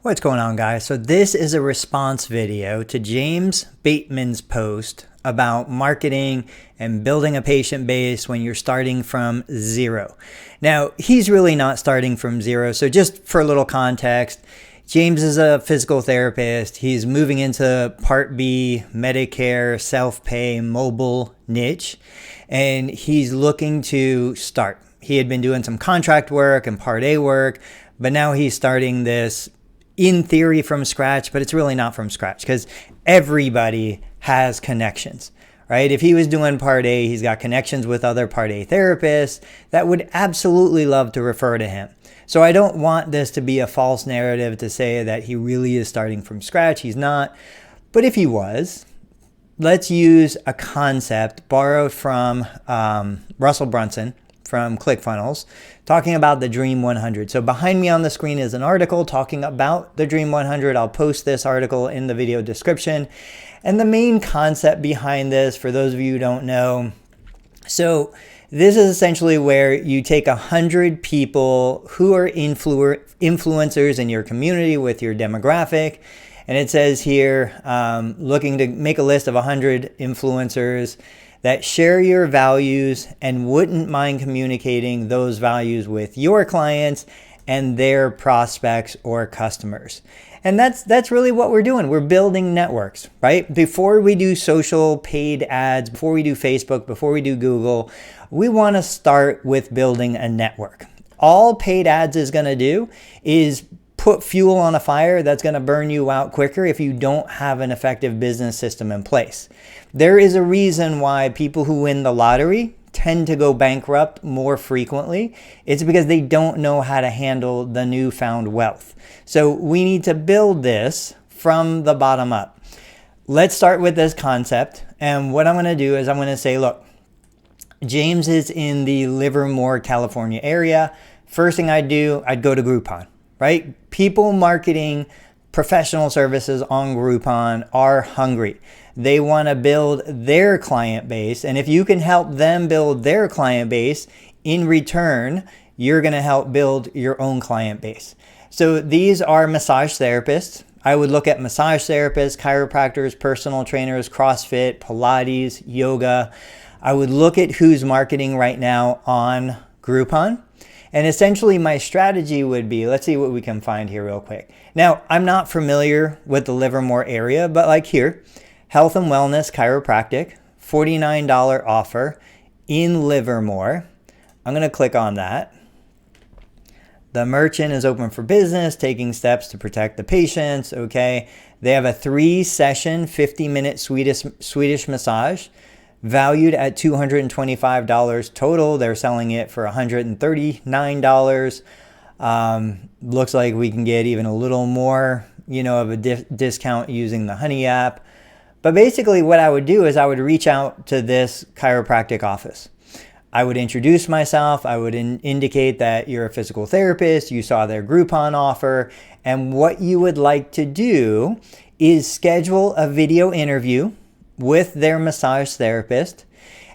What's going on, guys? So this is a response video to James Bateman's post about marketing and building a patient base when you're starting from zero. Now, he's really not starting from zero. So just for a little context, James is a physical therapist. He's moving into Part B, Medicare, self-pay, mobile niche, and he's looking to start. He had been doing some contract work and Part A work, but now he's starting this in theory from scratch, but it's really not from scratch because everybody has connections, right? If he was doing Part A, he's got connections with other Part A therapists that would absolutely love to refer to him. So I don't want this to be a false narrative to say that he really is starting from scratch. He's not. But if he was, let's use a concept borrowed from Russell Brunson from ClickFunnels, talking about the Dream 100. So behind me on the screen is an article talking about the Dream 100. I'll post this article in the video description. And the main concept behind this, for those of you who don't know, so this is essentially where you take 100 people who are influencers in your community with your demographic. And it says here, looking to make a list of 100 influencers that share your values and wouldn't mind communicating those values with your clients and their prospects or customers. And that's really what we're doing. We're building networks, right? Before we do social paid ads, before we do Facebook, before we do Google, we want to start with building a network. All paid ads is going to do is put fuel on a fire that's going to burn you out quicker if you don't have an effective business system in place. There is a reason why people who win the lottery tend to go bankrupt more frequently. It's because they don't know how to handle the newfound wealth. So we need to build this from the bottom up. Let's start with this concept. And what I'm going to do is I'm going to say, look, James is in the Livermore, California area. First thing I'd do, I'd go to Groupon. Right? People marketing professional services on Groupon are hungry. They want to build their client base. And if you can help them build their client base, in return, you're going to help build your own client base. So these are massage therapists. I would look at massage therapists, chiropractors, personal trainers, CrossFit, Pilates, yoga. I would look at who's marketing right now on Groupon. And essentially my strategy would be, let's see what we can find here real quick. Now, I'm not familiar with the Livermore area, but like here, Health and Wellness Chiropractic, $49 offer in Livermore. I'm going to click on that. The merchant is open for business, taking steps to protect the patients. Okay. They have a 3-session, 50-minute Swedish massage. Valued at $225 total. They're selling it for $139. Looks like we can get even a little more, of a discount using the Honey app. But basically what I would do is I would reach out to this chiropractic office. I would introduce myself. I would indicate that you're a physical therapist. You saw their Groupon offer. And what you would like to do is schedule a video interview with their massage therapist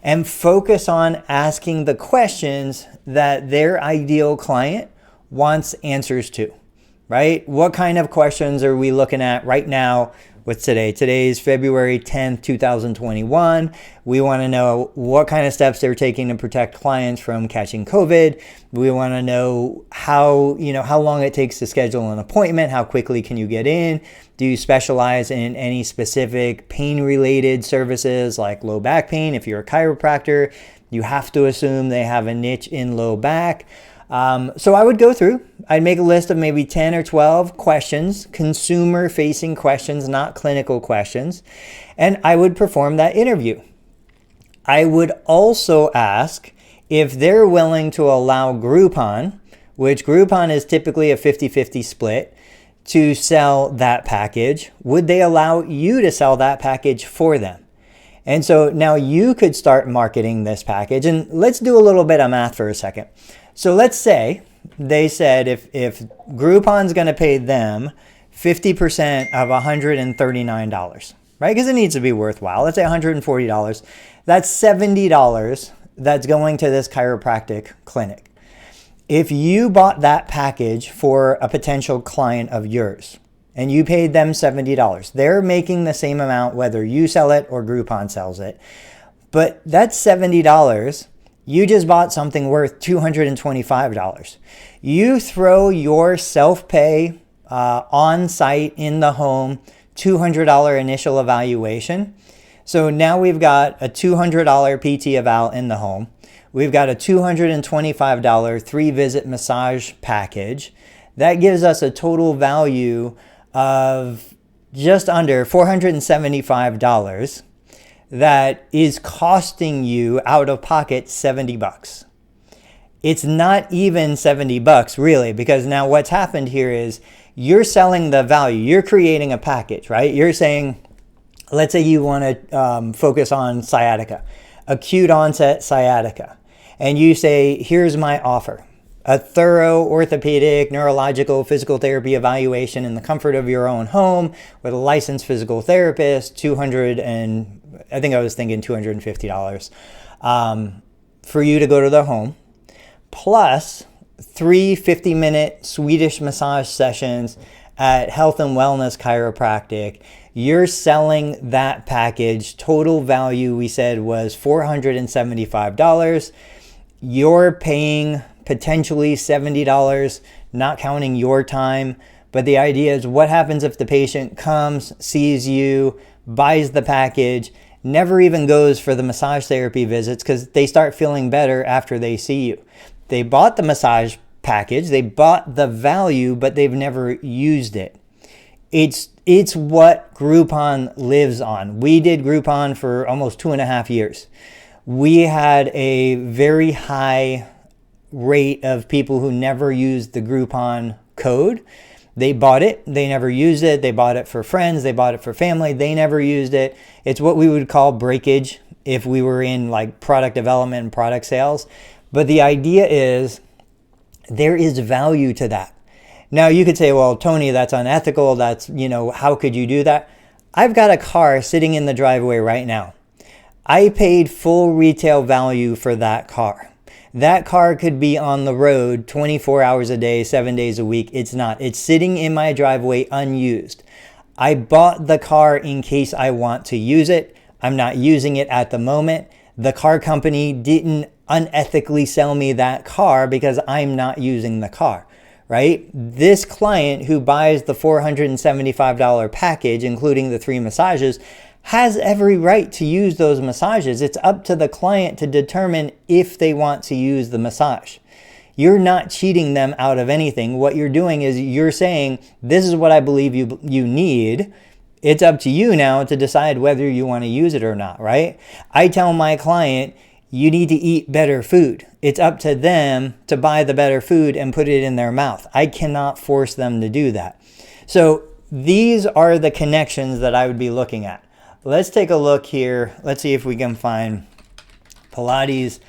and focus on asking the questions that their ideal client wants answers to, right? What kind of questions are we looking at right now? What's today? Today's February 10th, 2021. We want to know what kind of steps they're taking to protect clients from catching COVID. We want to know how long it takes to schedule an appointment. How quickly can you get in? Do you specialize in any specific pain-related services like low back pain? If you're a chiropractor, you have to assume they have a niche in low back. So I would go through, I'd make a list of maybe 10 or 12 questions, consumer-facing questions, not clinical questions, and I would perform that interview. I would also ask if they're willing to allow Groupon, which Groupon is typically a 50-50 split, to sell that package. Would they allow you to sell that package for them? And so now you could start marketing this package. And let's do a little bit of math for a second. So let's say they said if Groupon's going to pay them 50% of $139, right? Because it needs to be worthwhile. Let's say $140. That's $70 that's going to this chiropractic clinic. If you bought that package for a potential client of yours and you paid them $70, they're making the same amount whether you sell it or Groupon sells it. But that's $70. You just bought something worth $225. You throw your self-pay on-site in the home $200 initial evaluation. So now we've got a $200 PT eval in the home. We've got a $225 3-visit massage package. That gives us a total value of just under $475 that is costing you out of pocket $70. It's not even $70 really, because now what's happened here is you're selling the value. You're creating a package, right? You're saying, let's say you want to focus on sciatica, acute onset sciatica. And you say, here's my offer. A thorough orthopedic, neurological, physical therapy evaluation in the comfort of your own home with a licensed physical therapist, $250 for you to go to the home, plus 3 50-minute Swedish massage sessions at Health and Wellness Chiropractic. You're selling that package. Total value we said was $475. You're paying potentially $70, not counting your time. But the idea is, what happens if the patient comes, sees you, buys the package, never even goes for the massage therapy visits because they start feeling better after they see you. They bought the massage package, they bought the value, but they've never used it. It's what Groupon lives on. We did Groupon for almost 2.5 years. We had a very high rate of people who never used the Groupon code. They bought it, they never used it. They bought it for friends, they bought it for family, they never used it. It's what we would call breakage if we were in like product development and product sales. But the idea is there is value to that. Now you could say, well, Tony, that's unethical. That's, how could you do that? I've got a car sitting in the driveway right now. I paid full retail value for that car. That car could be on the road 24 hours a day, 7 days a week. It's not. It's sitting in my driveway unused. I bought the car in case I want to use it. I'm not using it at the moment. The car company didn't unethically sell me that car because I'm not using the car, right? This client who buys the $475 package, including the 3 massages, has every right to use those massages. It's up to the client to determine if they want to use the massage. You're not cheating them out of anything. What you're doing is you're saying, this is what I believe you need. It's up to you now to decide whether you want to use it or not, right? I tell my client, you need to eat better food. It's up to them to buy the better food and put it in their mouth. I cannot force them to do that. So these are the connections that I would be looking at. Let's take a look here. Let's see if we can find Pilates.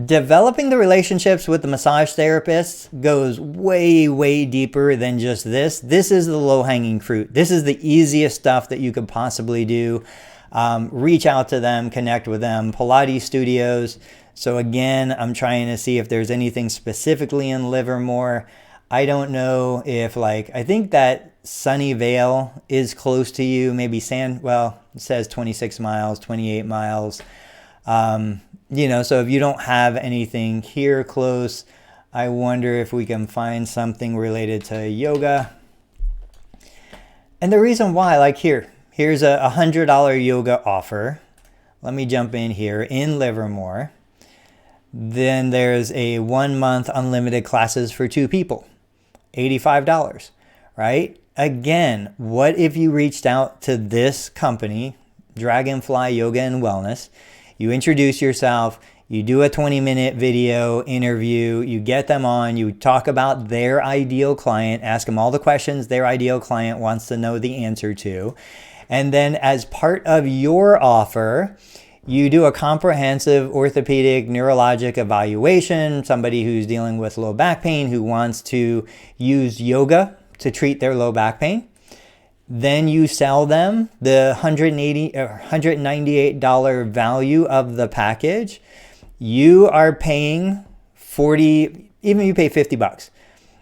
Developing the relationships with the massage therapists goes way, way deeper than just this. This is the low-hanging fruit. This is the easiest stuff that you could possibly do. Reach out to them, connect with them. Pilates studios. So again, I'm trying to see if there's anything specifically in Livermore. I don't know if I think that Sunnyvale is close to you. Maybe it says 26 miles, 28 miles. So if you don't have anything here close, I wonder if we can find something related to yoga. And the reason why, here's a $100 yoga offer. Let me jump in here in Livermore. Then there's a 1-month unlimited classes for 2 people, $85, right? Again, what if you reached out to this company, Dragonfly Yoga and Wellness, you introduce yourself, you do a 20-minute video interview, you get them on, you talk about their ideal client, ask them all the questions their ideal client wants to know the answer to. And then as part of your offer, you do a comprehensive orthopedic neurologic evaluation, somebody who's dealing with low back pain who wants to use yoga to treat their low back pain. Then you sell them the $198 value of the package. You are paying $40, even if you pay 50 bucks,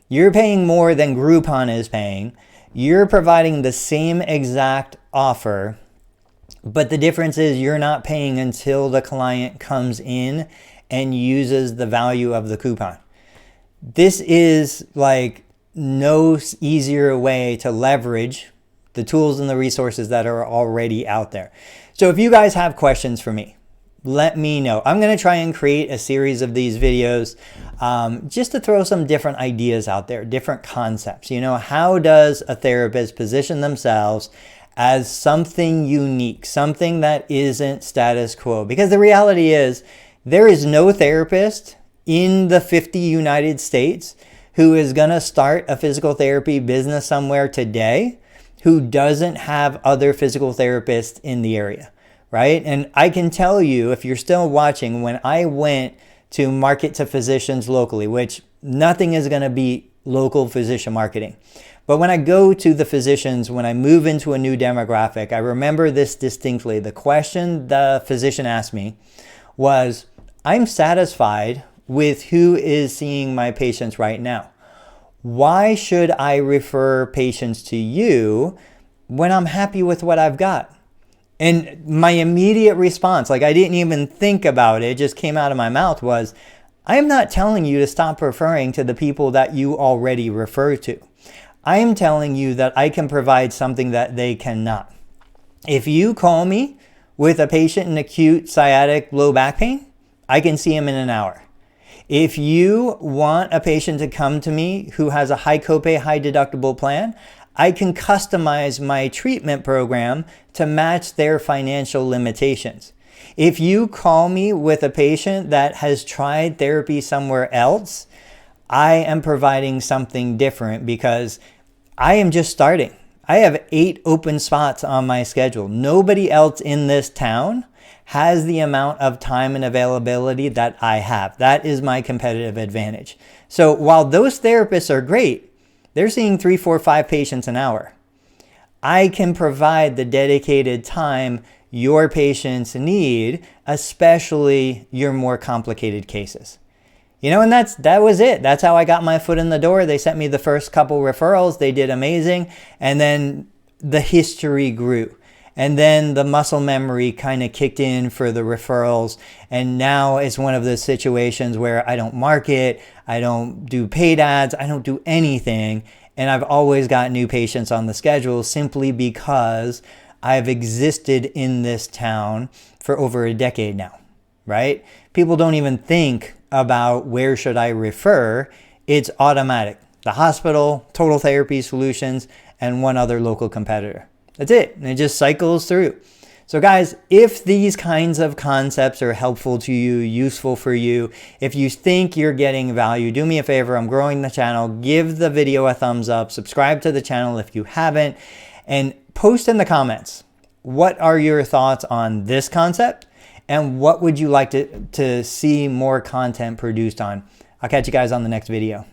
you're paying more than Groupon is paying. You're providing the same exact offer, but the difference is you're not paying until the client comes in and uses the value of the coupon. This is like no easier way to leverage the tools and the resources that are already out there. So if you guys have questions for me, let me know. I'm going to try and create a series of these videos just to throw some different ideas out there, different concepts. You know, how does a therapist position themselves as something unique, something that isn't status quo? Because the reality is there is no therapist in the 50 United States who is going to start a physical therapy business somewhere today who doesn't have other physical therapists in the area, right? And I can tell you, if you're still watching, when I went to market to physicians locally, which nothing is going to beat local physician marketing. But when I go to the physicians, when I move into a new demographic, I remember this distinctly. The question the physician asked me was, I'm satisfied with who is seeing my patients right now. Why should I refer patients to you when I'm happy with what I've got? And my immediate response, like I didn't even think about it, just came out of my mouth, was, I'm not telling you to stop referring to the people that you already refer to. I am telling you that I can provide something that they cannot. If you call me with a patient in acute sciatic low back pain, I can see him in an hour. If you want a patient to come to me who has a high copay, high deductible plan, I can customize my treatment program to match their financial limitations. If you call me with a patient that has tried therapy somewhere else, I am providing something different because I am just starting. I have 8 open spots on my schedule. Nobody else in this town has the amount of time and availability that I have. That is my competitive advantage. So while those therapists are great, they're seeing 3, 4, 5 patients an hour. I can provide the dedicated time your patients need, especially your more complicated cases. You know, and that was it. That's how I got my foot in the door. They sent me the first couple referrals. They did amazing. And then the history grew. And then the muscle memory kind of kicked in for the referrals. And now it's one of those situations where I don't market, I don't do paid ads, I don't do anything. And I've always got new patients on the schedule simply because I've existed in this town for over a decade now, right? People don't even think about where should I refer. It's automatic. The hospital, Total Therapy Solutions, and one other local competitor. That's it. And it just cycles through. So guys, if these kinds of concepts are helpful to you, useful for you, if you think you're getting value, do me a favor. I'm growing the channel. Give the video a thumbs up. Subscribe to the channel if you haven't. And post in the comments, what are your thoughts on this concept? And what would you like to see more content produced on? I'll catch you guys on the next video.